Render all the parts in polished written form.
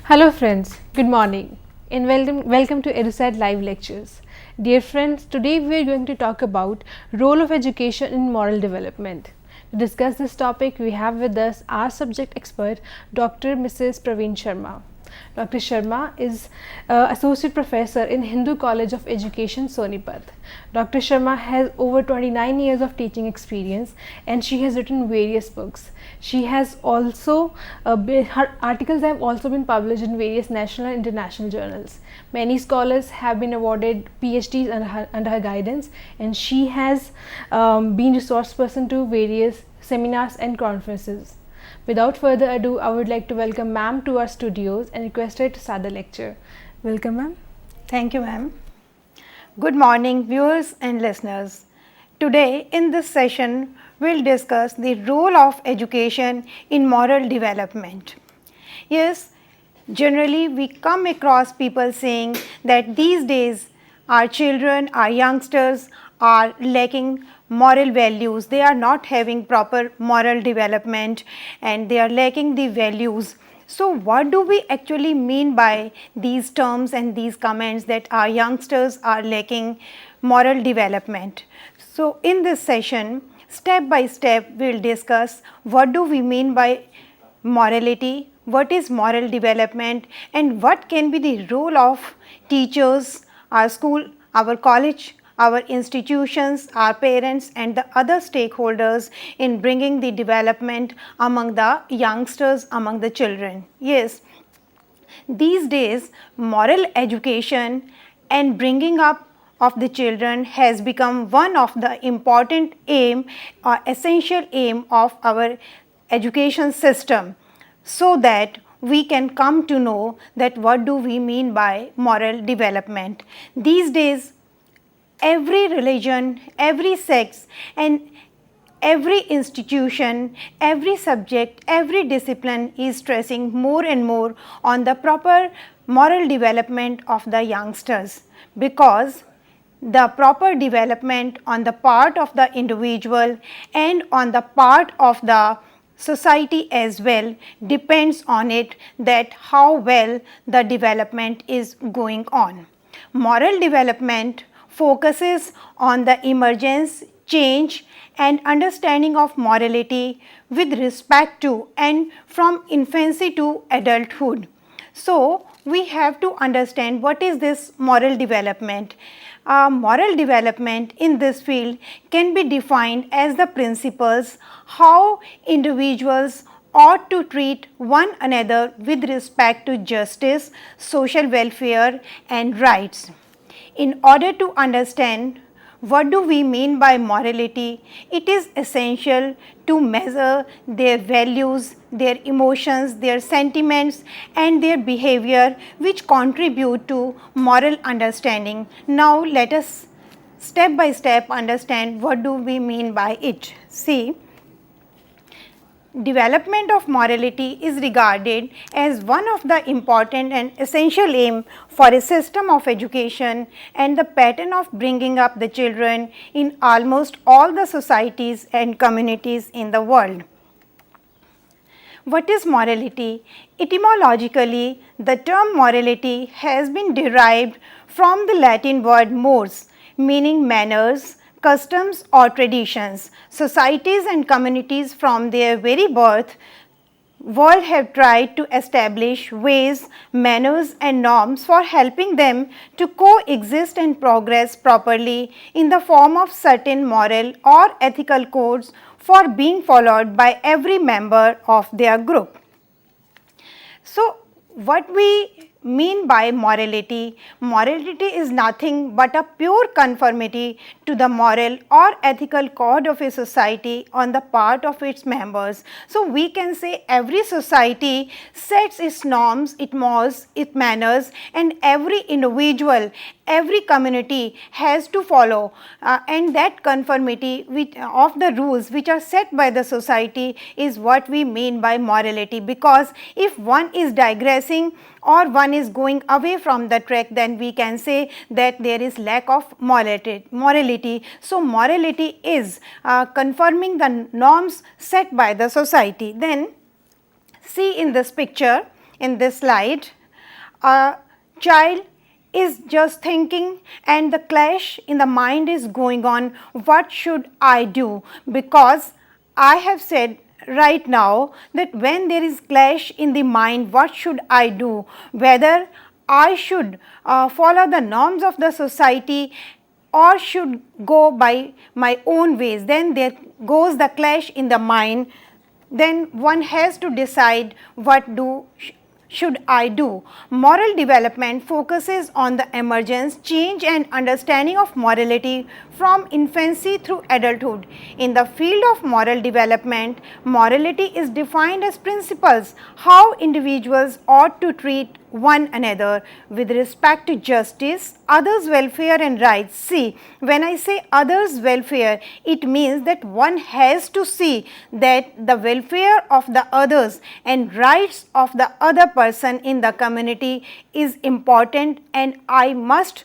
Hello friends, good morning and welcome to EduSat live lectures. Dear friends, today we are going to talk about role of education in moral development. To discuss this topic, we have with us our subject expert, Dr. Mrs. Praveen Sharma. Dr. Sharma is Associate Professor in Hindu College of Education, Sonipat. Dr. Sharma has over 29 years of teaching experience and she has written various books. She has also, her articles have also been published in various national and international journals. Many scholars have been awarded PhDs under her guidance, and she has been resource person to various seminars and conferences. Without further ado, I would like to welcome ma'am to our studios and request her to start the lecture. Welcome, ma'am. Thank you, ma'am. Good morning, viewers and listeners. Today in this session, we'll discuss the role of education in moral development. Yes, generally we come across people saying that these days our children, our youngsters are lacking moral values. They are not having proper moral development and they are lacking the values. So what do we actually mean by these terms and these comments that our youngsters are lacking moral development? So in this session, step by step, we'll discuss what do we mean by morality, what is moral development, and what can be the role of teachers, our school, our college, our institutions, our parents and the other stakeholders in bringing the development among the youngsters, among the children. Yes, these days moral education and bringing up of the children has become one of the important aim or essential aim of our education system, so that we can come to know that what do we mean by moral development. These days every religion, every sex and every institution, every subject, every discipline is stressing more and more on the proper moral development of the youngsters, because the proper development on the part of the individual and on the part of the society as well depends on it, that how well the development is going on. Moral development focuses on the emergence, change and understanding of morality with respect to and from infancy to adulthood. So we have to understand what is this moral development. Moral development in this field can be defined as the principles how individuals ought to treat one another with respect to justice, social welfare and rights. In order to understand what do we mean by morality, it is essential to measure their values, their emotions, their sentiments and their behavior which contribute to moral understanding. Now let us step by step understand what do we mean by it. See, development of morality is regarded as one of the important and essential aim for a system of education and the pattern of bringing up the children in almost all the societies and communities in the world. What is morality? Etymologically, the term morality has been derived from the Latin word mores, meaning manners, customs or traditions. Societies and communities from their very birth world have tried to establish ways, manners and norms for helping them to coexist and progress properly in the form of certain moral or ethical codes for being followed by every member of their group. So what we mean by morality? Morality is nothing but a pure conformity to the moral or ethical code of a society on the part of its members. So we can say every society sets its norms, its mores, its manners and every individual, every community has to follow and that conformity of the rules which are set by the society is what we mean by morality, because if one is digressing or one is going away from the track, then we can say that there is lack of morality. So morality is confirming the norms set by the society. Then see in this picture, in this slide, A child is just thinking and the clash in the mind is going on, what should I do? Because I have said right now that when there is clash in the mind, what should I do? Whether I should follow the norms of the society or should go by my own ways, then there goes the clash in the mind. Then one has to decide what should I do. Moral development focuses on the emergence, change and understanding of morality from infancy through adulthood. In the field of moral development, morality is defined as principles how individuals ought to treat one another with respect to justice, others' welfare and rights. See, when I say others' welfare, it means that one has to see that the welfare of the others and rights of the other person in the community is important, and I must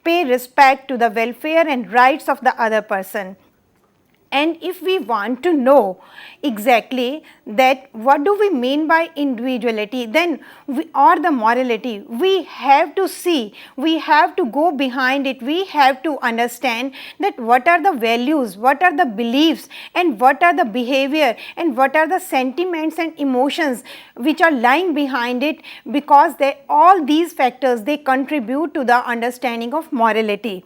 pay respect to the welfare and rights of the other person. And if we want to know exactly that what do we mean by individuality, then or the morality, we have to see, we have to go behind it, we have to understand that what are the values, what are the beliefs and what are the behavior and what are the sentiments and emotions which are lying behind it, because all these factors, they contribute to the understanding of morality.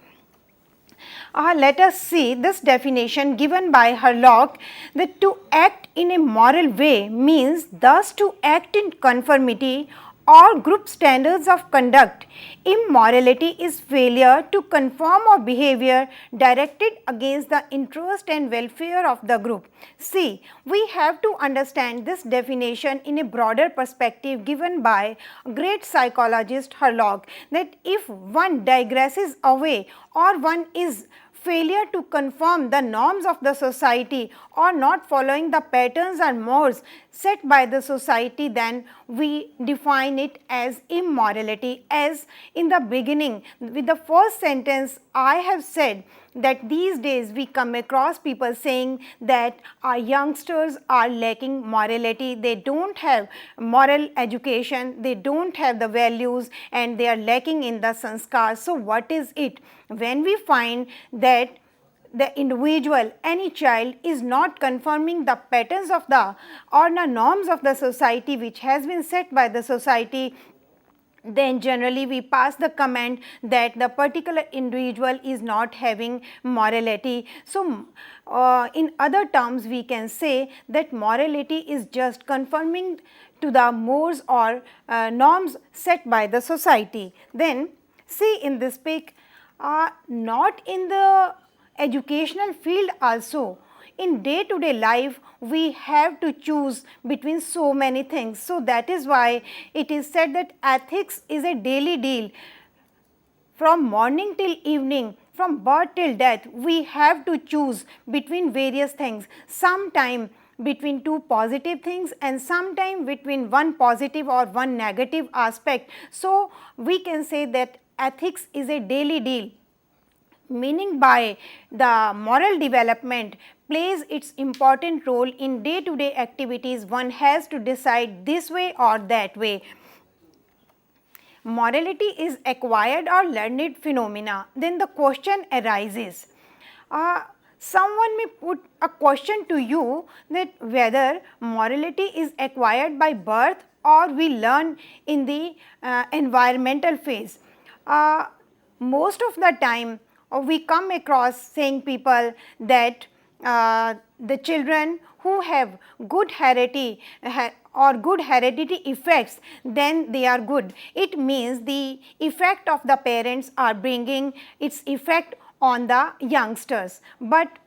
Let us see this definition given by Herlock, that to act in a moral way means thus to act in conformity or group standards of conduct. Immorality is failure to conform or behavior directed against the interest and welfare of the group. See, we have to understand this definition in a broader perspective given by great psychologist Herlock, that if one digresses away or one is failure to conform the norms of the society or not following the patterns or mores set by the society, then we define it as immorality. As in the beginning with the first sentence I have said that these days we come across people saying that our youngsters are lacking morality, they don't have moral education, they don't have the values and they are lacking in the sanskars. So what is it? When we find that the individual, any child is not conforming the patterns of the or the norms of the society which has been set by the society, then generally we pass the comment that the particular individual is not having morality. So, in other terms we can say that morality is just conforming to the mores or norms set by the society. Then see in this pic, not in the educational field also, in day to day life we have to choose between so many things. So that is why it is said that ethics is a daily deal. From morning till evening, from birth till death, we have to choose between various things, sometime between two positive things and sometime between one positive or one negative aspect. So we can say that ethics is a daily deal, meaning by the moral development plays its important role in day to day activities. One has to decide this way or that way. Morality is acquired or learned phenomena. Then the question arises, someone may put a question to you that whether morality is acquired by birth or we learn in the environmental phase. Most of the time we come across saying people that the children who have good heredity or good heredity effects, then they are good. It means the effect of the parents are bringing its effect on the youngsters, but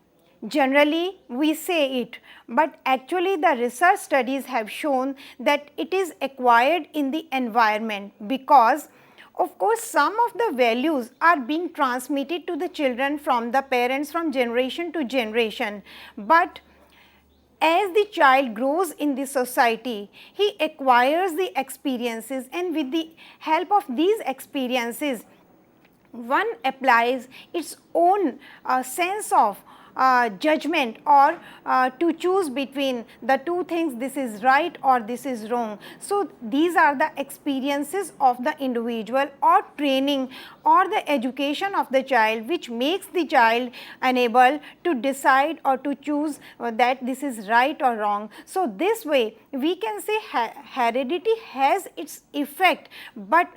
generally we say it, but actually the research studies have shown that it is acquired in the environment, because of course some of the values are being transmitted to the children from the parents from generation to generation, but as the child grows in the society, he acquires the experiences, and with the help of these experiences one applies its own sense of judgment or to choose between the two things, this is right or this is wrong. So, these are the experiences of the individual or training or the education of the child which makes the child unable to decide or to choose that this is right or wrong. So, this way we can say heredity has its effect, but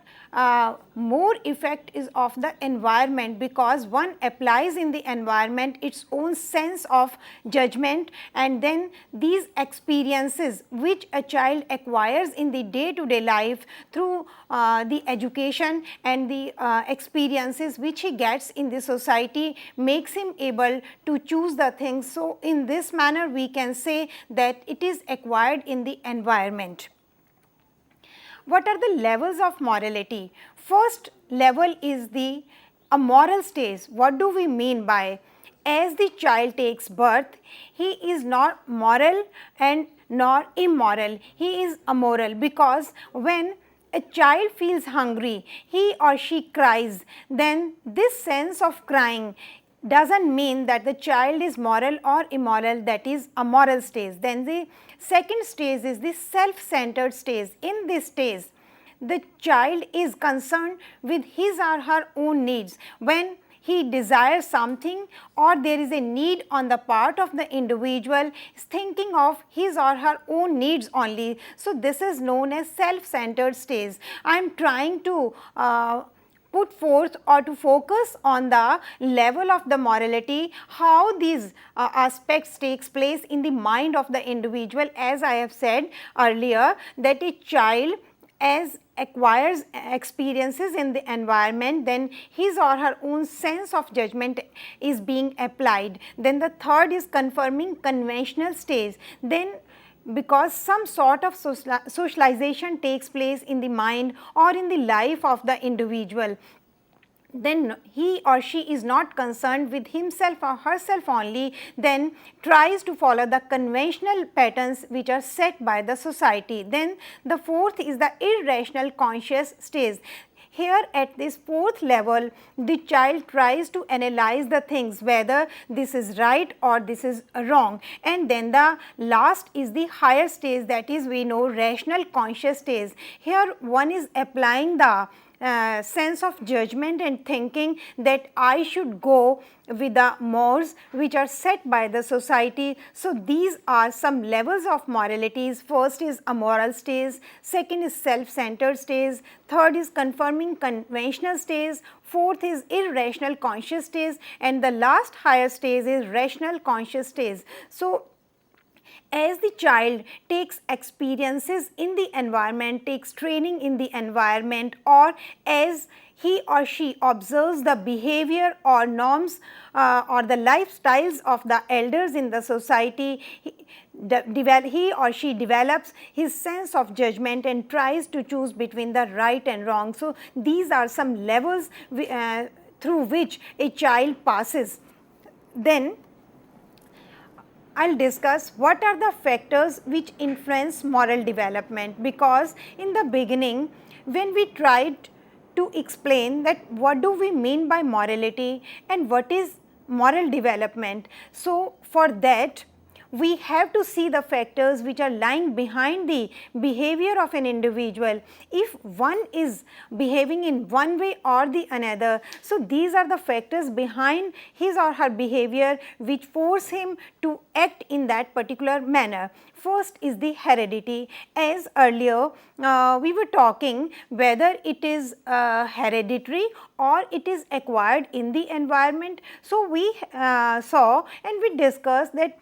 more effect is of the environment, because one applies in the environment its own sense of judgment, and then these experiences which a child acquires in the day to day life through the education and the experiences which he gets in the society makes him able to choose the things. So, in this manner we can say that it is acquired in the environment. What are the levels of morality? First level is the a moral stage. What do we mean by? As the child takes birth, he is not moral and nor immoral, he is amoral, because when a child feels hungry, he or she cries, then this sense of crying does not mean that the child is moral or immoral, that is a moral stage. Then the second stage is the self-centered stage. In this stage, the child is concerned with his or her own needs. When he desires something or there is a need on the part of the individual, is thinking of his or her own needs only. So, this is known as self-centered stage. I am trying to put forth or to focus on the level of the morality, how these aspects takes place in the mind of the individual. As I have said earlier, that a child as acquires experiences in the environment, then his or her own sense of judgment is being applied. Then the third is confirming conventional stage. Then because some sort of socialization takes place in the mind or in the life of the individual, then he or she is not concerned with himself or herself only, then tries to follow the conventional patterns which are set by the society. Then the fourth is the irrational conscious stage. Here at this fourth level, the child tries to analyze the things whether this is right or this is wrong. And then the last is the higher stage, that is we know rational conscious stage. Here one is applying the sense of judgment and thinking that I should go with the mores which are set by the society. So, these are some levels of moralities. First is a moral stage, second is self-centered stage, third is confirming conventional stage, fourth is irrational conscious stage, and the last higher stage is rational conscious stage. So, as the child takes experiences in the environment, takes training in the environment, or as he or she observes the behavior or norms or the lifestyles of the elders in the society, he or she develops his sense of judgment and tries to choose between the right and wrong. So, these are some levels through which a child passes. Then I will discuss what are the factors which influence moral development, because in the beginning when we tried to explain that what do we mean by morality and what is moral development. So, for that we have to see the factors which are lying behind the behavior of an individual. If one is behaving in one way or the another, so these are the factors behind his or her behavior which force him to act in that particular manner. First is the heredity. As earlier we were talking whether it is hereditary or it is acquired in the environment. So, we saw and we discussed that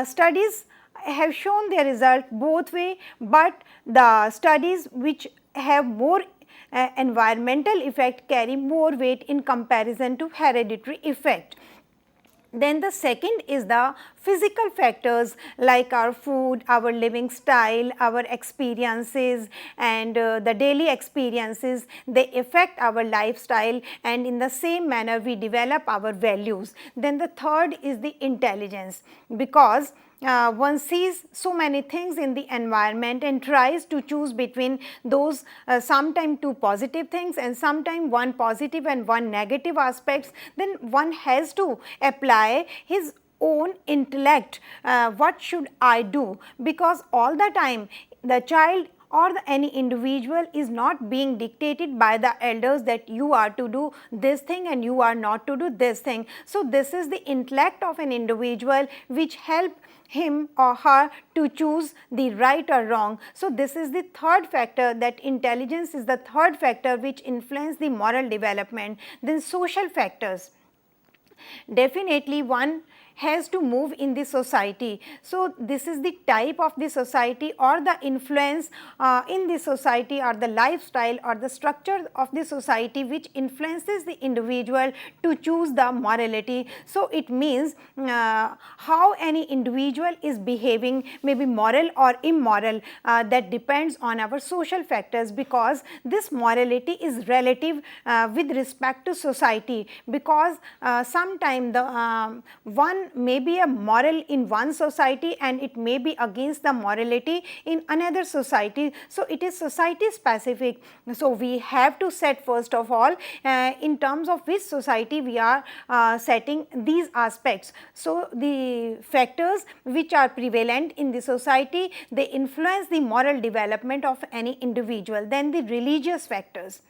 studies have shown their result both way, but the studies which have more environmental effect carry more weight in comparison to hereditary effect. Then the second is the physical factors like our food, our living style, our experiences and the daily experiences, they affect our lifestyle, and in the same manner we develop our values. Then the third is the intelligence, because one sees so many things in the environment and tries to choose between those sometimes two positive things and sometimes one positive and one negative aspects, then one has to apply his own intellect, what should I do, because all the time the child or any individual is not being dictated by the elders that you are to do this thing and you are not to do this thing. So, this is the intellect of an individual which help him or her to choose the right or wrong. So, this is the third factor, that intelligence is the third factor which influence the moral development. Then social factors, definitely one has to move in the society. So, this is the type of the society or the influence in the society or the lifestyle or the structure of the society which influences the individual to choose the morality. So, it means how any individual is behaving, maybe moral or immoral, that depends on our social factors, because this morality is relative with respect to society, because sometime the one may be a moral in one society and it may be against the morality in another society. So, it is society specific. So, we have to set first of all in terms of which society we are setting these aspects. So, the factors which are prevalent in the society, they influence the moral development of any individual. Then the religious factors.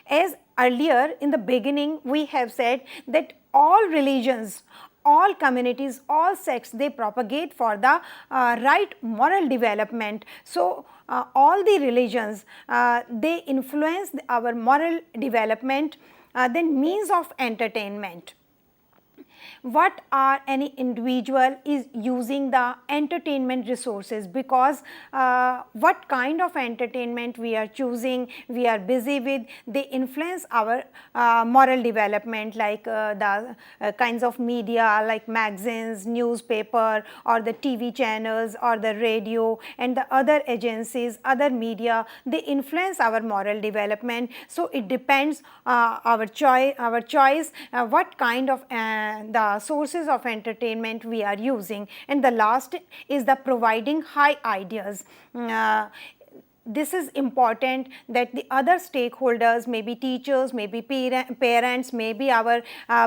As earlier in the beginning we have said that all religions, all communities, all sects, they propagate for the right moral development. So, all the religions they influence our moral development. Then means of entertainment. What are any individual is using the entertainment resources, because what kind of entertainment we are choosing, we are busy with, they influence our moral development, like the kinds of media like magazines, newspaper or the TV channels or the radio and the other agencies, other media, they influence our moral development. So, it depends our choice what kind of the sources of entertainment we are using. And the last is the providing high ideas. This is important that the other stakeholders, maybe teachers, maybe parents, maybe our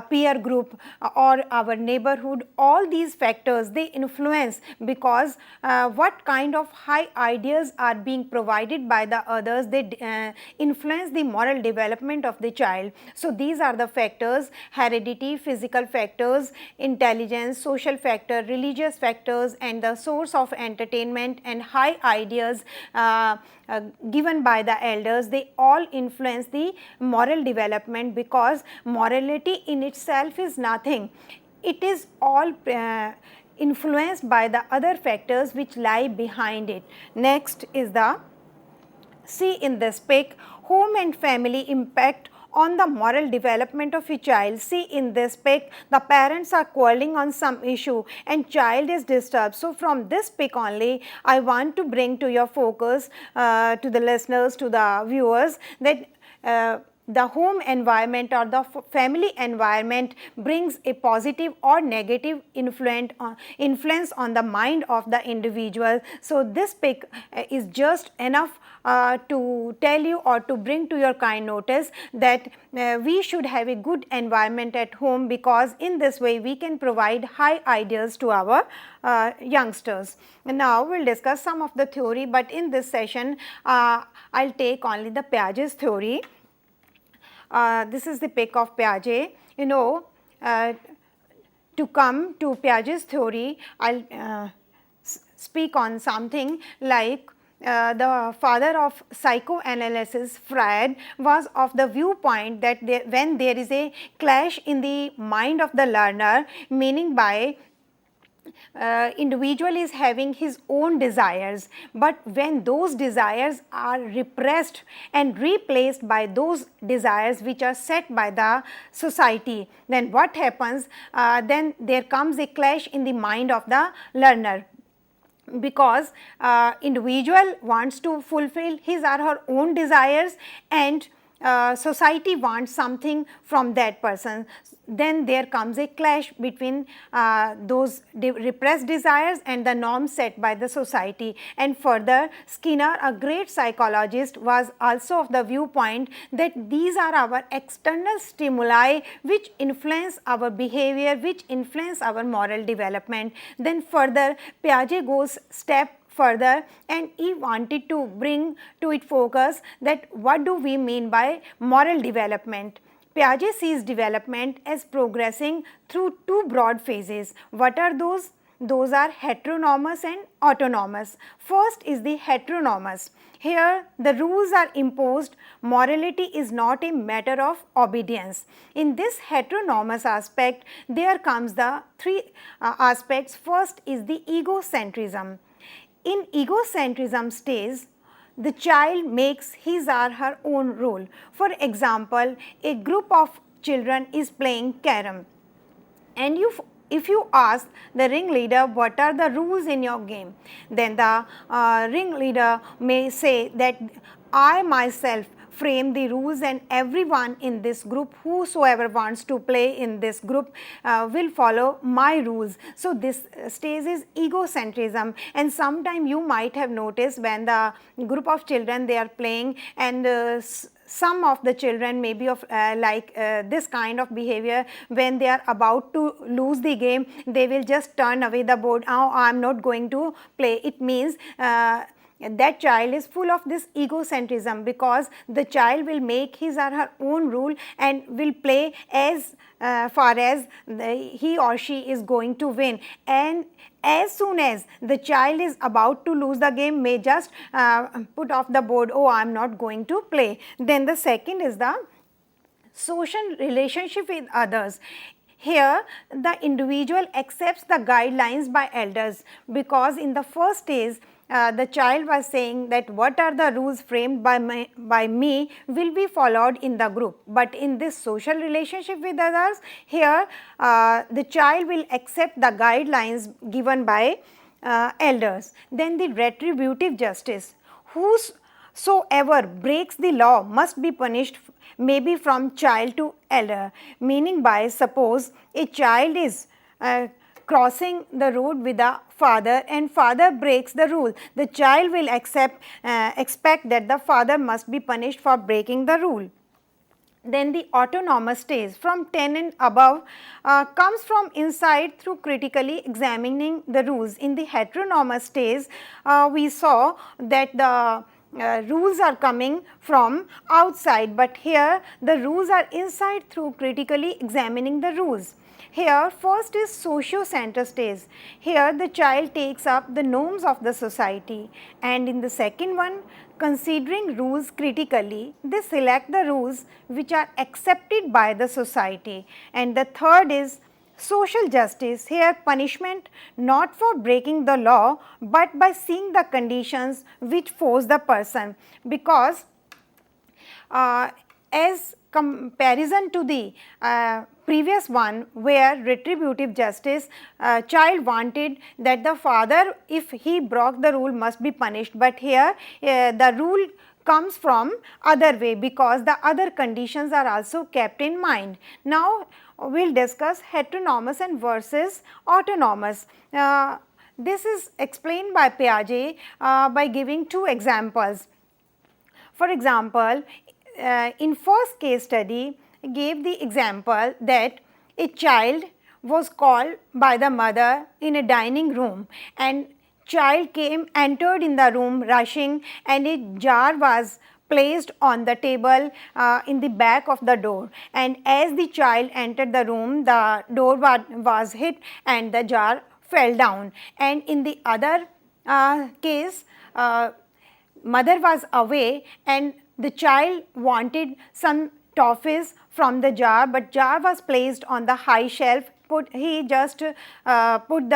peer group or our neighborhood, all these factors they influence, because what kind of high ideas are being provided by the others, they influence the moral development of the child. So, these are the factors: heredity, physical factors, intelligence, social factor, religious factors, and the source of entertainment and high ideas given by the elders. They all influence the moral development, because morality in itself is nothing. It is all influenced by the other factors which lie behind it. Next is the, see in this pic, home and family impact on the moral development of a child. See in this pic, the parents are quarreling on some issue and child is disturbed. So, from this pic only I want to bring to your focus, to the listeners, to the viewers, that the home environment or the family environment brings a positive or negative influence on the mind of the individual. So, this pic is just enough to tell you or to bring to your kind notice that we should have a good environment at home, because in this way we can provide high ideas to our youngsters. And now, we will discuss some of the theory, but in this session I will take only the Piaget's theory. This is the pic of Piaget. You know, to come to Piaget's theory, I will speak on something like the father of psychoanalysis, Freud, was of the viewpoint that when there is a clash in the mind of the learner, meaning by individual is having his own desires, but when those desires are repressed and replaced by those desires which are set by the society, then what happens? Then there comes a clash in the mind of the learner, because individual wants to fulfill his or her own desires, and society wants something from that person. Then there comes a clash between those repressed desires and the norms set by the society. And further, Skinner, a great psychologist, was also of the viewpoint that these are our external stimuli which influence our behavior, which influence our moral development. Then further, Piaget goes step further and he wanted to bring to it focus that what do we mean by moral development. Piaget sees development as progressing through two broad phases. What are those? Those are heteronomous and autonomous. First is the heteronomous. Here the rules are imposed, morality is not a matter of obedience. In this heteronomous aspect, there comes the three aspects. First is the egocentrism. In egocentrism stage, the child makes his or her own rule. For example, a group of children is playing carom, and if you ask the ringleader what are the rules in your game, then the ringleader may say that I myself frame the rules and everyone in this group, whosoever wants to play in this group will follow my rules. So, this stage is egocentrism, and sometime you might have noticed when the group of children they are playing and some of the children may be of this kind of behavior. When they are about to lose the game, they will just turn away the board. Oh, I am not going to play. It means that child is full of this egocentrism, because the child will make his or her own rule and will play as far as he or she is going to win. And as soon as the child is about to lose the game, may just put off the board, oh, I am not going to play. Then the second is the social relationship with others. Here the individual accepts the guidelines by elders, because in the first stage the child was saying that what are the rules framed by me will be followed in the group. But in this social relationship with others, here the child will accept the guidelines given by elders. Then the retributive justice. Whosoever breaks the law must be punished, maybe from child to elder, meaning by suppose a child is crossing the road with a father and father breaks the rule, the child will expect that the father must be punished for breaking the rule. Then the autonomous stage from 10 and above comes from inside through critically examining the rules. In the heteronomous stage, we saw that the rules are coming from outside, but here the rules are inside through critically examining the rules. Here first is socio-center stage. Here the child takes up the norms of the society, and in the second one, considering rules critically, they select the rules which are accepted by the society. And the third is social justice. Here punishment not for breaking the law, but by seeing the conditions which force the person, because as comparison to the previous one where retributive justice, child wanted that the father, if he broke the rule, must be punished, but here the rule comes from other way, because the other conditions are also kept in mind. Now we will discuss heteronomous and versus autonomous. This is explained by Piaget by giving two examples. For example, in first case study gave the example that a child was called by the mother in a dining room, and child entered in the room rushing, and a jar was placed on the table in the back of the door, and as the child entered the room, the door was hit and the jar fell down. And in the other case, mother was away and the child wanted some toffees from the jar, but jar was placed on the high shelf. He just put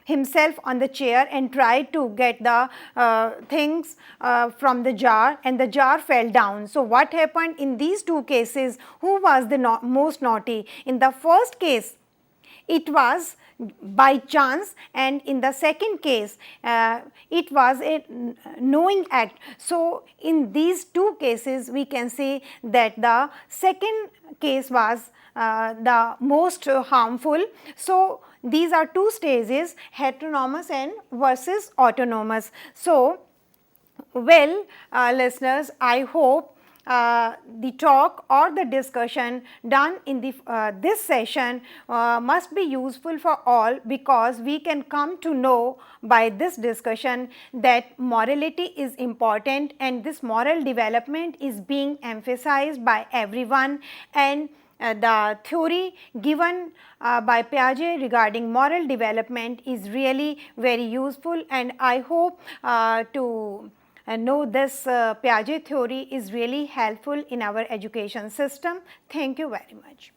himself on the chair and tried to get the things from the jar, and the jar fell down. So what happened in these two cases? Who was the most naughty? In the first case, it was by chance, and in the second case it was a knowing act. So, in these two cases we can say that the second case was the most harmful. So, these are two stages, heteronomous and versus autonomous. So, well, listeners, I hope the talk or the discussion done in the this session must be useful for all, because we can come to know by this discussion that morality is important, and this moral development is being emphasized by everyone, and the theory given by Piaget regarding moral development is really very useful, and I hope to know this Piaget theory is really helpful in our education system. Thank you very much.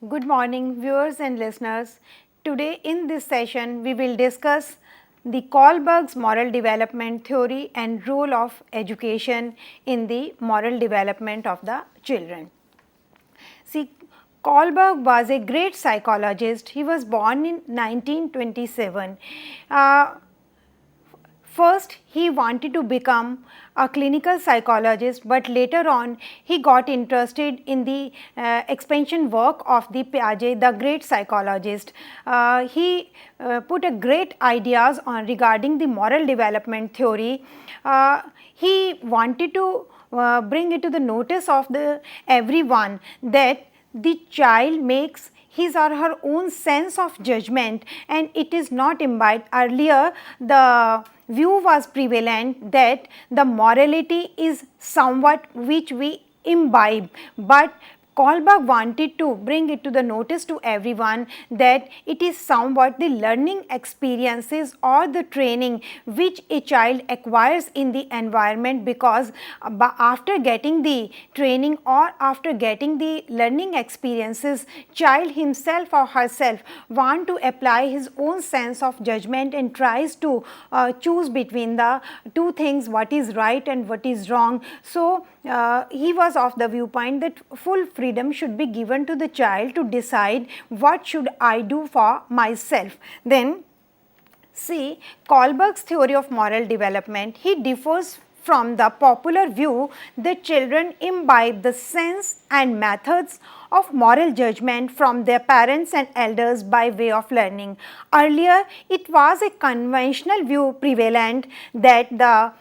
Good morning, viewers and listeners. Today in this session we will discuss the Kohlberg's moral development theory and role of education in the moral development of the children. See, Kohlberg was a great psychologist. He was born in 1927. First, he wanted to become a clinical psychologist, but later on he got interested in the expansion work of the Piaget, the great psychologist. He put a great ideas on regarding the moral development theory. He wanted to bring it to the notice of the everyone that the child makes his or her own sense of judgment, and it is not imbibed. Earlier the view was prevalent that the morality is somewhat which we imbibe, but Kohlberg wanted to bring it to the notice to everyone that it is somewhat the learning experiences or the training which a child acquires in the environment, because after getting the training or after getting the learning experiences, child himself or herself want to apply his own sense of judgment and tries to choose between the two things, what is right and what is wrong. So, he was of the viewpoint that full freedom should be given to the child to decide what should I do for myself. Then see, Kohlberg's theory of moral development, he differs from the popular view that children imbibe the sense and methods of moral judgment from their parents and elders by way of learning. Earlier, it was a conventional view prevalent that the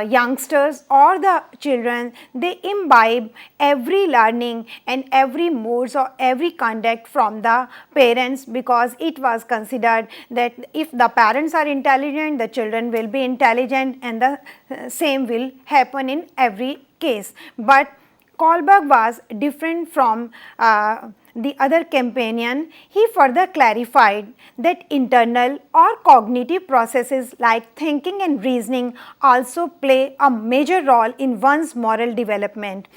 youngsters or the children, they imbibe every learning and every modes or every conduct from the parents, because it was considered that if the parents are intelligent, the children will be intelligent, and the same will happen in every case. But Kohlberg was different from the other companion. He further clarified that internal or cognitive processes like thinking and reasoning also play a major role in one's moral development.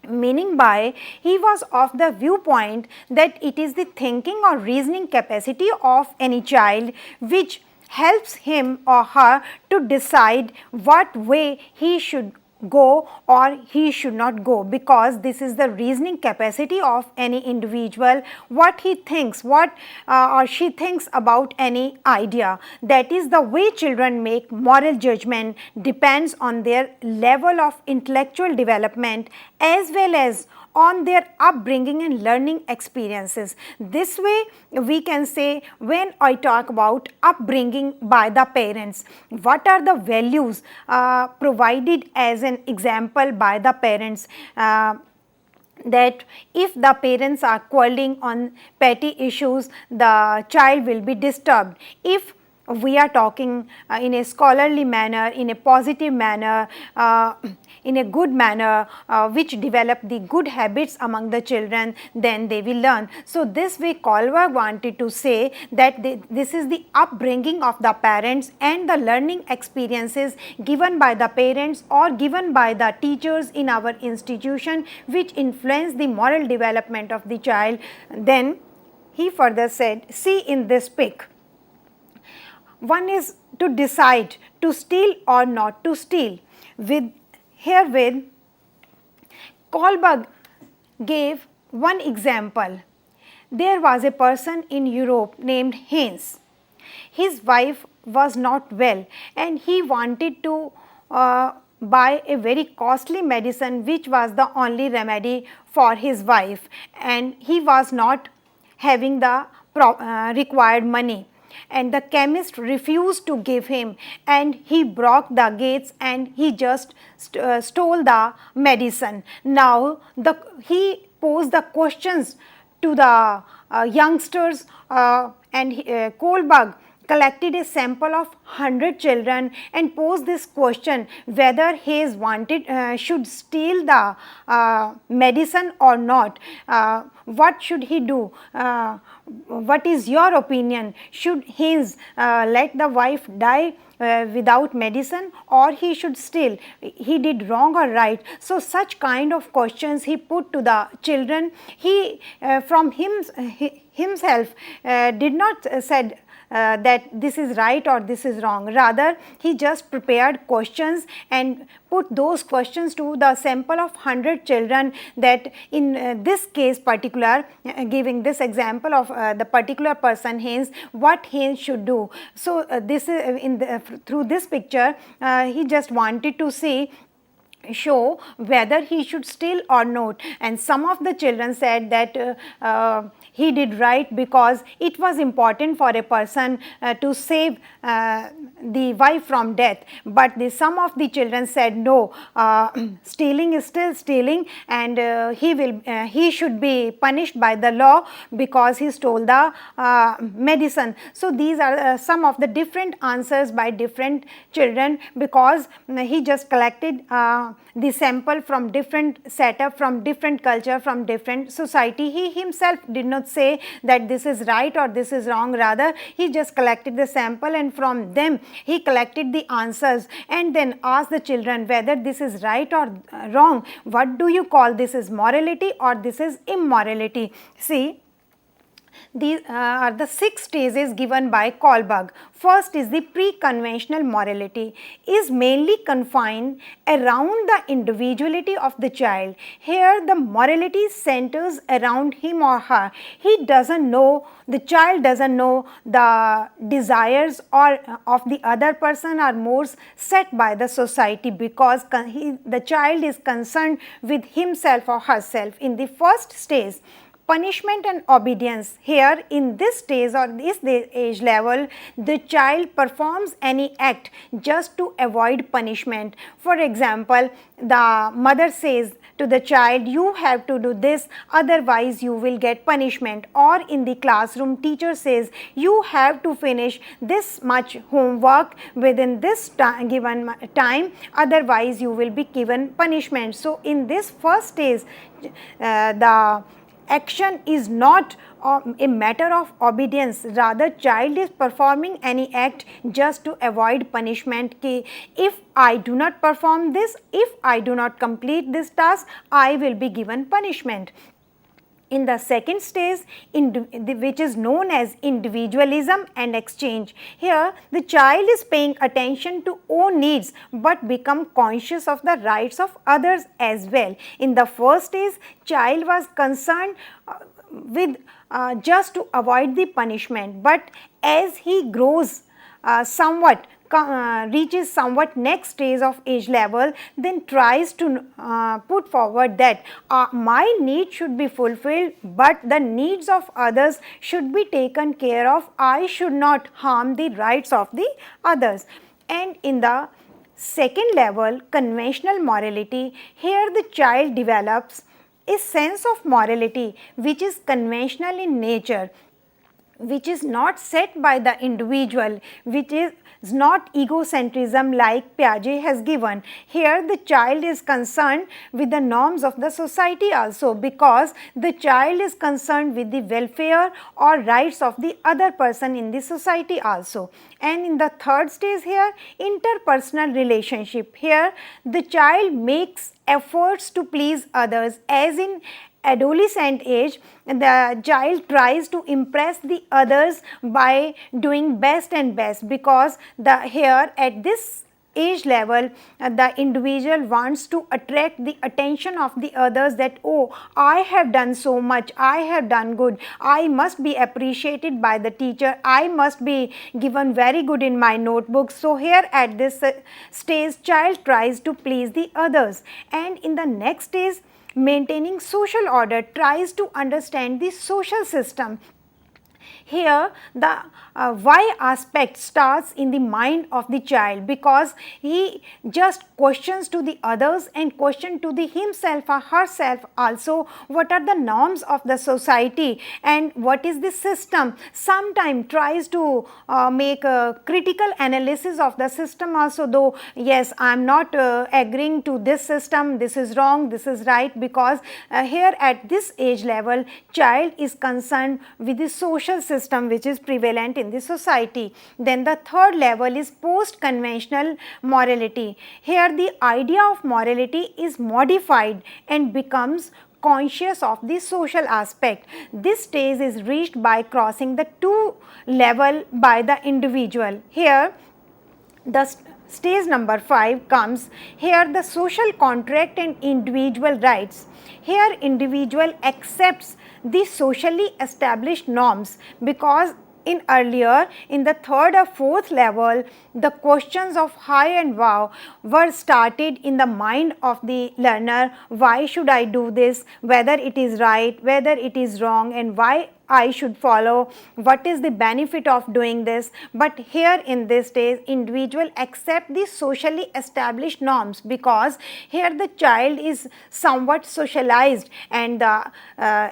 Meaning by, he was of the viewpoint that it is the thinking or reasoning capacity of any child which helps him or her to decide what way he should go or he should not go, because this is the reasoning capacity of any individual, what he thinks, what or she thinks about any idea. That is the way children make moral judgment depends on their level of intellectual development as well as on their upbringing and learning experiences. This way we can say, when I talk about upbringing by the parents, what are the values provided as an example by the parents, that if the parents are quarreling on petty issues, the child will be disturbed. If we are talking in a scholarly manner, in a positive manner, in a good manner, which develop the good habits among the children, then they will learn. So, this way Kohlberg wanted to say that this is the upbringing of the parents and the learning experiences given by the parents or given by the teachers in our institution, which influence the moral development of the child. Then he further said, see in this pic, one is to decide to steal or not to steal. Herewith, Kohlberg gave one example. There was a person in Europe named Heinz. His wife was not well and he wanted to buy a very costly medicine which was the only remedy for his wife, and he was not having the required money, and the chemist refused to give him, and he broke the gates and he just stole the medicine. Now he posed the questions to the youngsters, and Kohlberg collected a sample of 100 children and posed this question whether he is wanted should steal the medicine or not. What should he do? What is your opinion? Should he let the wife die without medicine, or he should steal? He did wrong or right? So, such kind of questions he put to the children. He from himself did not said that this is right or this is wrong. Rather, he just prepared questions and put those questions to the sample of 100 children, that in this case particular, giving this example of the particular person Heinz, what Heinz should do. So, this is through this picture he just wanted to show whether he should steal or not, and some of the children said that he did right because it was important for a person to save the wife from death, but some of the children said no, stealing is still stealing, and he should be punished by the law because he stole the medicine. So, these are some of the different answers by different children, because he just collected the sample from different setup, from different culture, from different society. He himself did not say that this is right or this is wrong, rather he just collected the sample and from them he collected the answers and then asked the children whether this is right or wrong. What do you call this is morality or this is immorality? See, these are the 6 stages given by Kohlberg. First is the pre-conventional morality, is mainly confined around the individuality of the child. Here the morality centers around him or her. He doesn't know, the child doesn't know the desires or of the other person are more set by the society, because the child is concerned with himself or herself. In the first stage, punishment and obedience, here in this stage or this age level, the child performs any act just to avoid punishment. For example, the mother says to the child, you have to do this, otherwise you will get punishment. Or in the classroom, teacher says you have to finish this much homework within this given time, otherwise you will be given punishment. So in this first stage, the action is not a matter of obedience, rather child is performing any act just to avoid punishment. If I do not perform this, if I do not complete this task, I will be given punishment. In the second stage, which is known as individualism and exchange, here the child is paying attention to own needs but become conscious of the rights of others as well. In the first stage, child was concerned with just to avoid the punishment, but as he grows somewhat, reaches somewhat next stage of age level, then tries to put forward that my need should be fulfilled, but the needs of others should be taken care of. I should not harm the rights of the others. And in the second level, conventional morality, here the child develops a sense of morality which is conventional in nature, which is not set by the individual, which is not egocentrism like Piaget has given. Here the child is concerned with the norms of the society also, because the child is concerned with the welfare or rights of the other person in the society also. And in the third stage here, interpersonal relationship, here the child makes efforts to please others. As in adolescent age, the child tries to impress the others by doing best and best, because here at this age level, the individual wants to attract the attention of the others, that oh, I have done so much, I have done good, I must be appreciated by the teacher, I must be given very good in my notebook. So here at this stage, child tries to please the others. And in the next stage, maintaining social order, tries to understand the social system. Here the why aspect starts in the mind of the child, because he just questions to the others and question to the himself or herself also, what are the norms of the society and what is the system. Sometimes tries to make a critical analysis of the system also, though yes, I am not agreeing to this system, this is wrong, this is right, because here at this age level, child is concerned with the social system which is prevalent in the society. Then the third level is post-conventional morality. Here the idea of morality is modified and becomes conscious of the social aspect. This stage is reached by crossing the two level by the individual. Here the stage number 5 comes. Here the social contract and individual rights. Here individual accepts the socially established norms, because in earlier, in the third or fourth level, the questions of high and wow were started in the mind of the learner. Why should I do this, whether it is right, whether it is wrong, and why I should follow, what is the benefit of doing this. But here in this stage, individual accept the socially established norms, because here the child is somewhat socialized, and the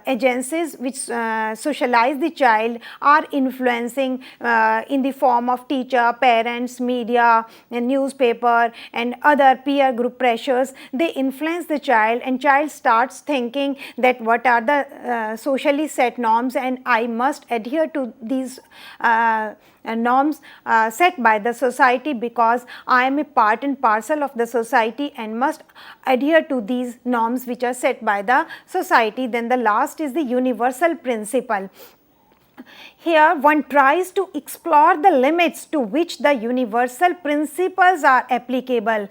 agencies which socialize the child are influencing in the form of teacher, parents, media, and newspaper and other peer group pressures. They influence the child, and child starts thinking that what are the socially set norms, and I must adhere to these norms set by the society, because I am a part and parcel of the society and must adhere to these norms which are set by the society. Then the last is the universal principle. Here one tries to explore the limits to which the universal principles are applicable,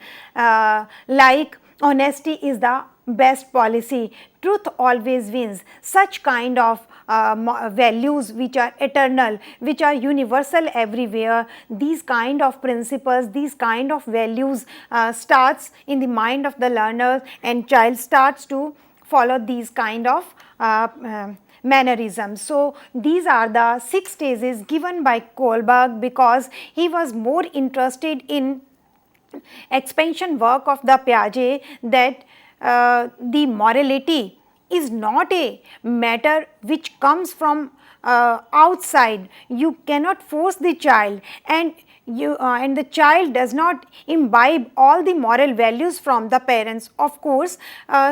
like honesty is the best policy, truth always wins, such kind of values which are eternal, which are universal everywhere. These kind of principles, these kind of values starts in the mind of the learner, and child starts to follow these kind of mannerisms. So these are the 6 stages given by Kohlberg, because he was more interested in expansion work of the Piaget, that the morality is not a matter which comes from outside. You cannot force the child, and the child does not imbibe all the moral values from the parents. Of course,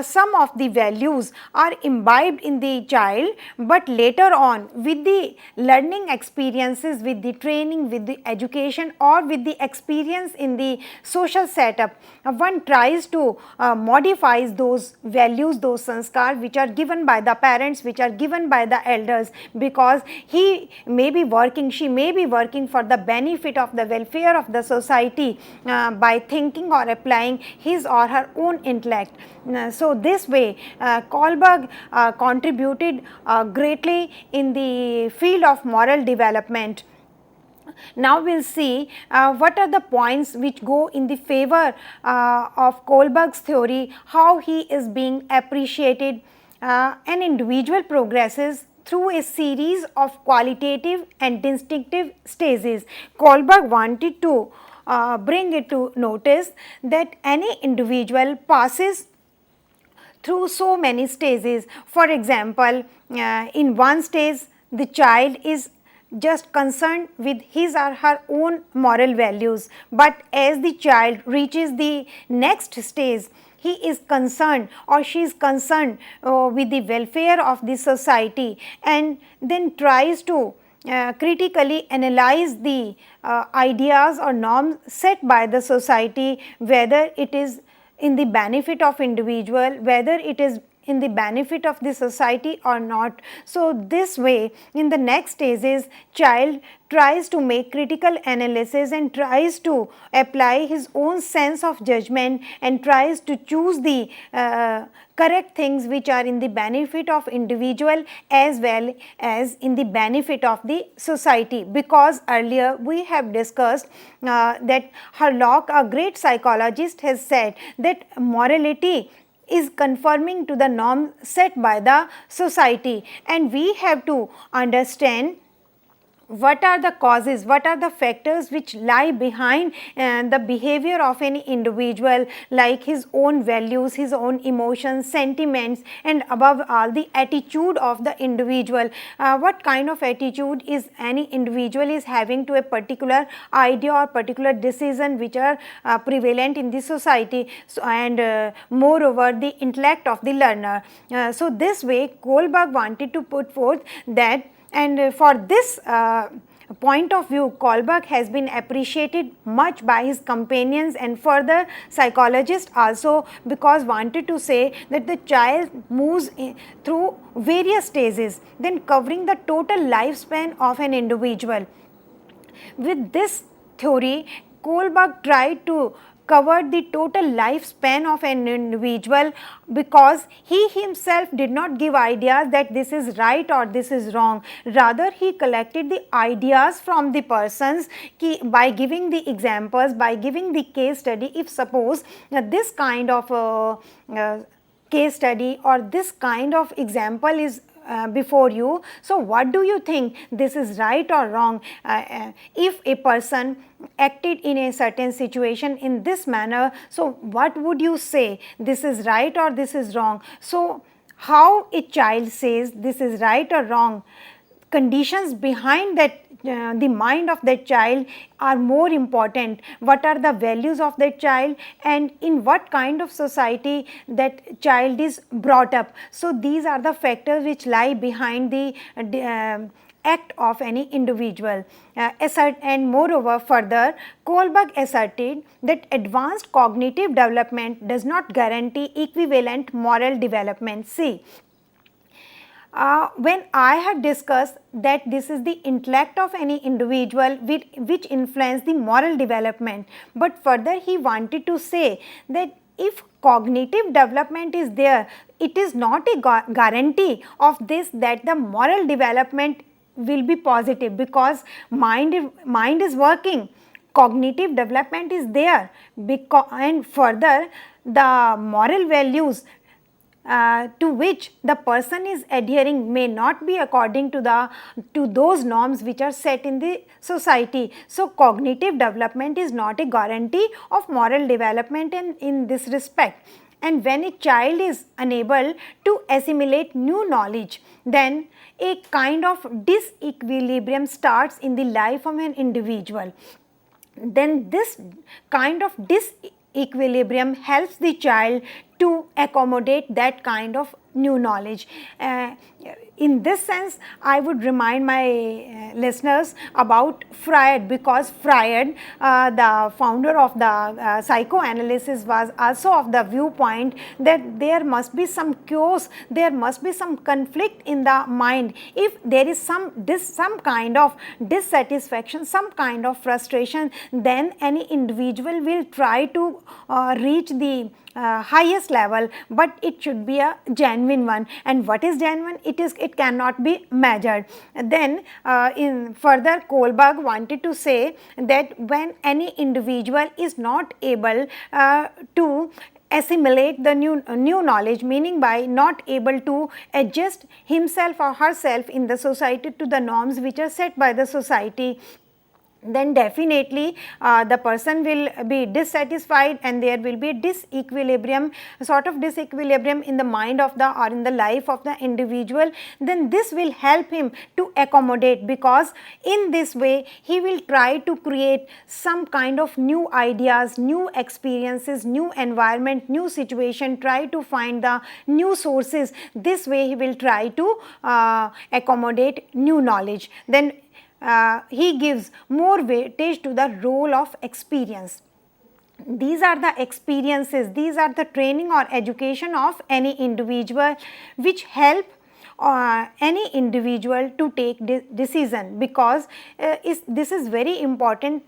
some of the values are imbibed in the child, but later on with the learning experiences, with the training, with the education, or with the experience in the social setup, one tries to modify those values, those sanskar which are given by the parents, which are given by the elders, because he may be working, she may be working for the benefit of the welfare of the society by thinking or applying his or her own intellect. So this way Kohlberg contributed greatly in the field of moral development. Now we will see what are the points which go in the favor of Kohlberg's theory, how he is being appreciated. An individual progresses through a series of qualitative and distinctive stages. Kohlberg wanted to bring it to notice that any individual passes through so many stages. For example, in one stage the child is just concerned with his or her own moral values, but as the child reaches the next stage, he is concerned or she is concerned with the welfare of the society, and then tries to critically analyze the ideas or norms set by the society, whether it is in the benefit of individual, whether it is in the benefit of the society or not. So this way, in the next stages, child tries to make critical analysis and tries to apply his own sense of judgment and tries to choose the correct things which are in the benefit of individual as well as in the benefit of the society. Because earlier we have discussed that Herlock, a great psychologist, has said that morality is conforming to the norm set by the society, and we have to understand what are the causes, what are the factors which lie behind the behavior of any individual, like his own values, his own emotions, sentiments, and above all the attitude of the individual. What kind of attitude is any individual is having to a particular idea or particular decision which are prevalent in the society. So, and moreover the intellect of the learner. So this way Kohlberg wanted to put forth that, and for this point of view, Kohlberg has been appreciated much by his companions and further psychologists also, because wanted to say that the child moves through various stages, then covering the total lifespan of an individual. With this theory, Kohlberg tried to covered the total lifespan of an individual, because he himself did not give ideas that this is right or this is wrong. Rather, he collected the ideas from the persons by giving the examples, by giving the case study. If suppose this kind of case study or this kind of example is before you, so what do you think, this is right or wrong? If a person acted in a certain situation in this manner, so what would you say, this is right or this is wrong? So how a child says this is right or wrong, conditions behind that the mind of that child are more important. What are the values of that child, and in what kind of society that child is brought up? So these are the factors which lie behind the act of any individual. And moreover, further, Kohlberg asserted that advanced cognitive development does not guarantee equivalent moral development. See, when I have discussed that this is the intellect of any individual which influence the moral development, but further he wanted to say that if cognitive development is there, it is not a guarantee of this that the moral development will be positive, because mind is working, cognitive development is there, and further the moral values to which the person is adhering may not be according to those norms which are set in the society. So cognitive development is not a guarantee of moral development in this respect. And when a child is unable to assimilate new knowledge, then a kind of disequilibrium starts in the life of an individual. Then this kind of disequilibrium helps the child to accommodate that kind of new knowledge. In this sense, I would remind my listeners about Freud, because Freud, the founder of the psychoanalysis, was also of the viewpoint that there must be some chaos, there must be some conflict in the mind. If there is some kind of dissatisfaction, some kind of frustration, then any individual will try to reach the highest level, but it should be a genuine one. And what is genuine? It cannot be measured. Then in further, Kohlberg wanted to say that when any individual is not able to assimilate the new knowledge, meaning by not able to adjust himself or herself in the society to the norms which are set by the society, then definitely the person will be dissatisfied, and there will be disequilibrium, sort of disequilibrium in the mind of the or in the life of the individual. Then this will help him to accommodate, because in this way he will try to create some kind of new ideas, new experiences, new environment, new situation, try to find the new sources. This way he will try to accommodate new knowledge. Then he gives more weightage to the role of experience. These are the experiences, these are the training or education of any individual which help any individual to take decision, because this is very important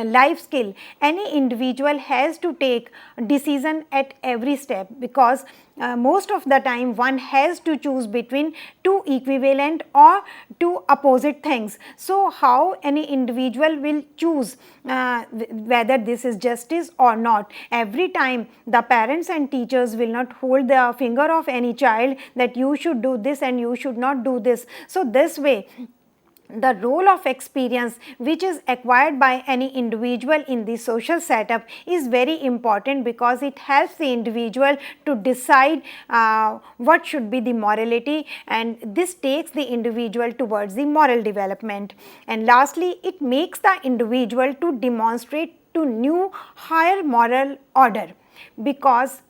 life skill. Any individual has to take decision at every step, because most of the time one has to choose between two equivalent or two opposite things. So how any individual will choose whether this is justice or not? Every time the parents and teachers will not hold the finger of any child that you should do this and you should not do this. So this way the role of experience which is acquired by any individual in the social setup is very important, because it helps the individual to decide what should be the morality, and this takes the individual towards the moral development. And lastly, it makes the individual to demonstrate to new higher moral order, because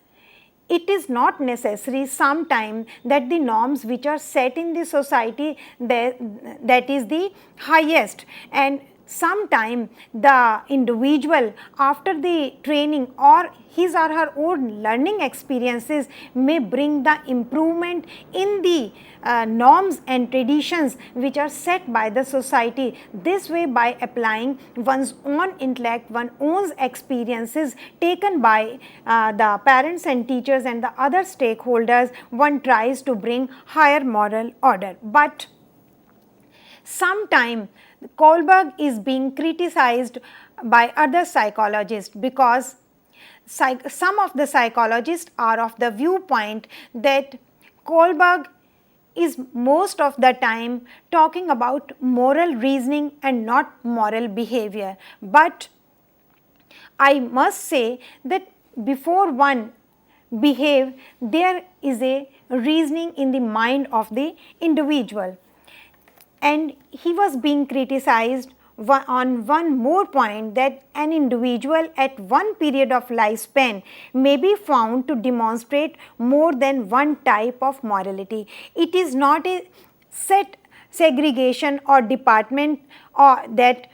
it is not necessary sometime that the norms which are set in the society that is the highest, and sometime the individual after the training or his or her own learning experiences may bring the improvement in the norms and traditions which are set by the society. This way, by applying one's own intellect, one's own experiences taken by the parents and teachers and the other stakeholders, one tries to bring higher moral order. But sometime Kohlberg is being criticized by other psychologists, because some of the psychologists are of the viewpoint that Kohlberg is most of the time talking about moral reasoning and not moral behavior. But I must say that before one behave, there is a reasoning in the mind of the individual. And he was being criticized on one more point, that an individual at one period of lifespan may be found to demonstrate more than one type of morality. It is not a set segregation or department, or that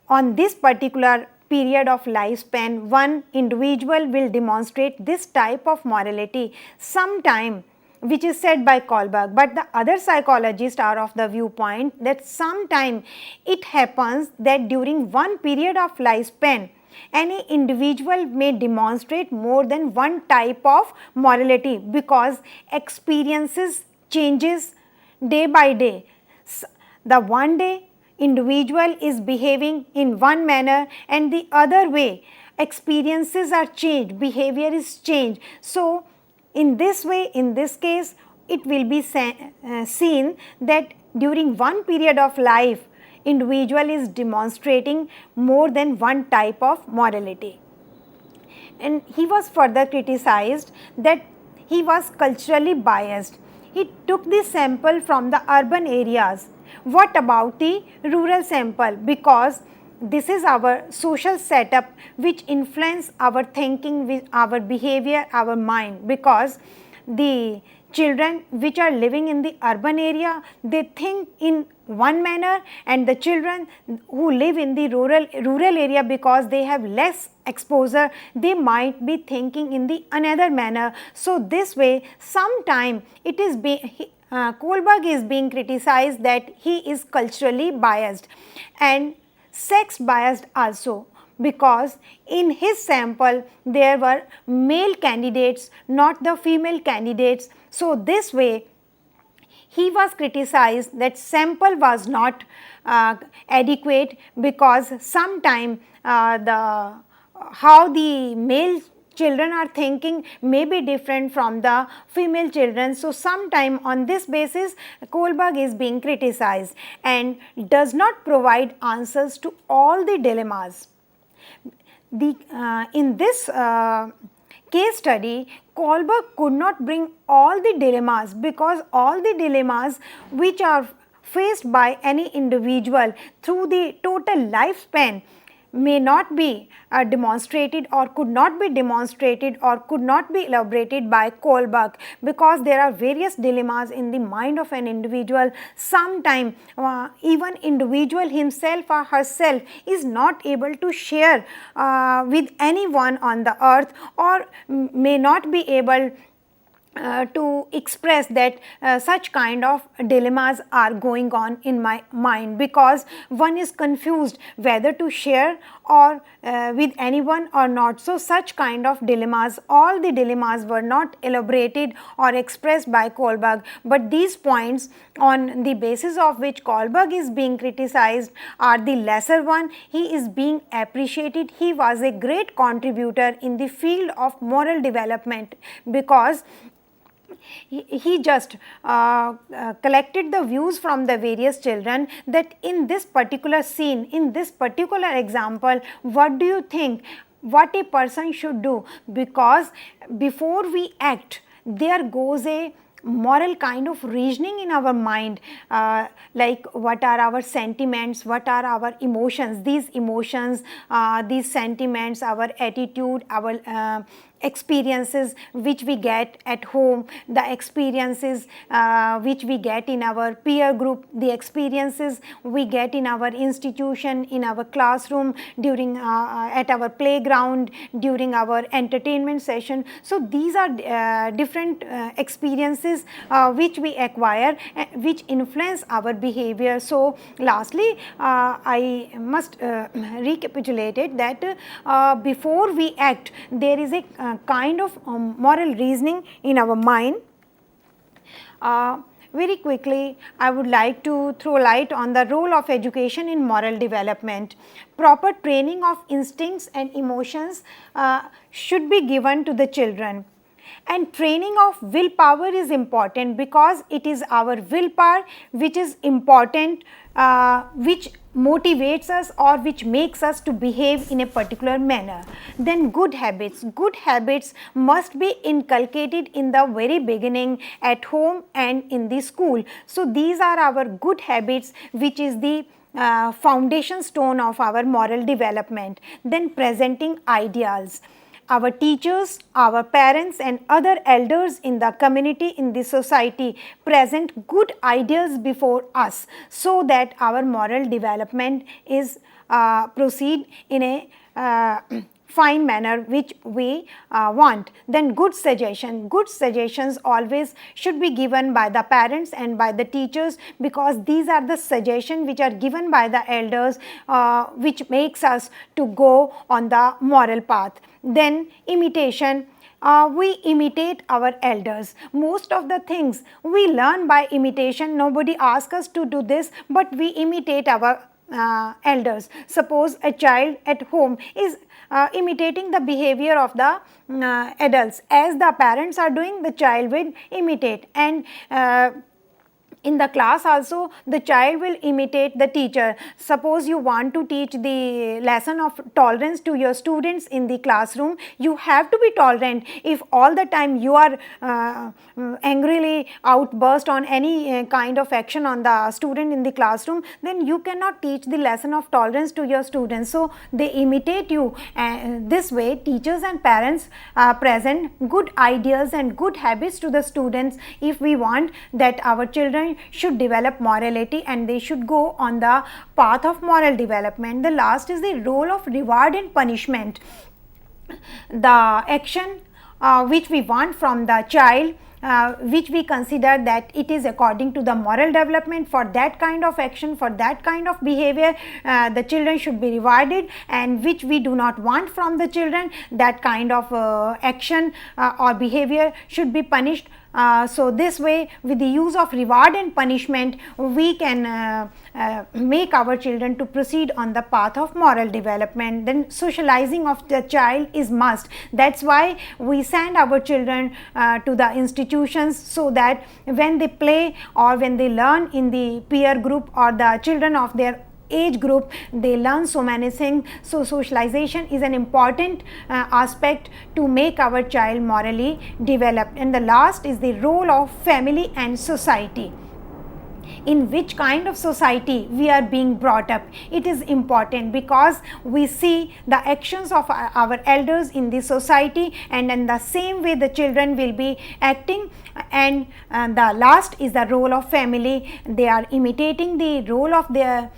on this particular period of lifespan one individual will demonstrate this type of morality sometime, which is said by Kohlberg. But the other psychologists are of the viewpoint that sometime it happens that during one period of lifespan any individual may demonstrate more than one type of morality, because experiences changes day by day. The one day individual is behaving in one manner, and the other way experiences are changed, behavior is changed. So in this way, in this case, it will be seen that during one period of life, individual is demonstrating more than one type of morality. and he was further criticized that he was culturally biased. He took the sample from the urban areas. What about the rural sample? Because this is our social setup which influence our thinking, with our behavior, our mind, because the children which are living in the urban area, they think in one manner, and the children who live in the rural area, because they have less exposure, they might be thinking in the another manner. So this way sometime it is Kohlberg is being criticized that he is culturally biased and sex biased also, because in his sample there were male candidates, not the female candidates. So this way he was criticized that sample was not adequate, because sometime the how the male children are thinking may be different from the female children. So sometime on this basis Kohlberg is being criticized and does not provide answers to all the dilemmas. In this case study, Kohlberg could not bring all the dilemmas, because all the dilemmas which are faced by any individual through the total lifespan may not be demonstrated, or could not be demonstrated, or could not be elaborated by Kohlberg, because there are various dilemmas in the mind of an individual. Sometime even individual himself or herself is not able to share with anyone on the earth, or may not be able to express that such kind of dilemmas are going on in my mind, because one is confused whether to share or with anyone or not. So such kind of dilemmas, all the dilemmas were not elaborated or expressed by Kohlberg, but these points on the basis of which Kohlberg is being criticized are the lesser one. He is being appreciated. He was a great contributor in the field of moral development, because he just collected the views from the various children, that in this particular scene, in this particular example, what do you think what a person should do? Because before we act, there goes a moral kind of reasoning in our mind, like what are our sentiments, what are our emotions, these emotions, these sentiments, our attitude, our experiences which we get at home, the experiences which we get in our peer group, the experiences we get in our institution, in our classroom, during at our playground, during our entertainment session. So these are different experiences which we acquire, which influence our behavior. So lastly, I must recapitulate it that before we act, there is a kind of moral reasoning in our mind. Very quickly, I would like to throw light on the role of education in moral development. Proper training of instincts and emotions should be given to the children. And training of willpower is important, because it is our willpower which is important, which motivates us or which makes us to behave in a particular manner. Then good habits must be inculcated in the very beginning, at home and in the school. So these are our good habits, which is the foundation stone of our moral development. Then presenting ideals. Our teachers, our parents and other elders in the community, in the society, present good ideas before us, so that our moral development is proceed in a fine manner which we want. Then good suggestions always should be given by the parents and by the teachers, because these are the suggestions which are given by the elders, which makes us to go on the moral path. Then imitation. We imitate our elders. Most of the things we learn by imitation. Nobody asks us to do this, but we imitate our elders. Suppose a child at home is imitating the behavior of the adults. As the parents are doing, the child will imitate, and in the class also the child will imitate the teacher. Suppose you want to teach the lesson of tolerance to your students in the classroom, you have to be tolerant. If all the time you are angrily outburst on any kind of action on the student in the classroom, then you cannot teach the lesson of tolerance to your students. So they imitate you. This way teachers and parents present good ideas and good habits to the students if we want that our children should develop morality and they should go on the path of moral development. The last is the role of reward and punishment. The action which we want from the child, which we consider that it is according to the moral development, for that kind of action, for that kind of behavior, the children should be rewarded, and which we do not want from the children, that kind of action or behavior should be punished. So this way, with the use of reward and punishment, we can make our children to proceed on the path of moral development. Then socializing of the child is must. That's why we send our children to the institutions, so that when they play or when they learn in the peer group or the children of their age group, they learn so many things. So socialization is an important aspect to make our child morally developed. And the last is the role of family and society. In which kind of society we are being brought up, it is important, because we see the actions of our elders in the society, and in the same way the children will be acting. And the last is the role of family. They are imitating the role of their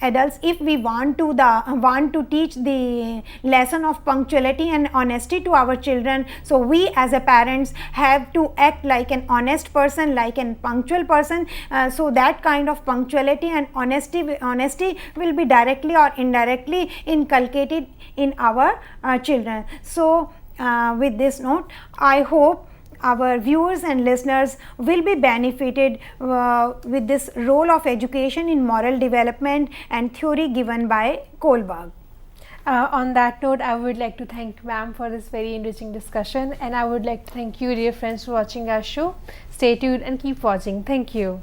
adults. If we want to teach the lesson of punctuality and honesty to our children, so we as a parents have to act like an honest person, like an punctual person. So that kind of punctuality and honesty will be directly or indirectly inculcated in our children. So with this note, I hope our viewers and listeners will be benefited with this role of education in moral development and theory given by Kohlberg. On that note, I would like to thank ma'am for this very enriching discussion, and I would like to thank you, dear friends, for watching our show. Stay tuned and keep watching. Thank you.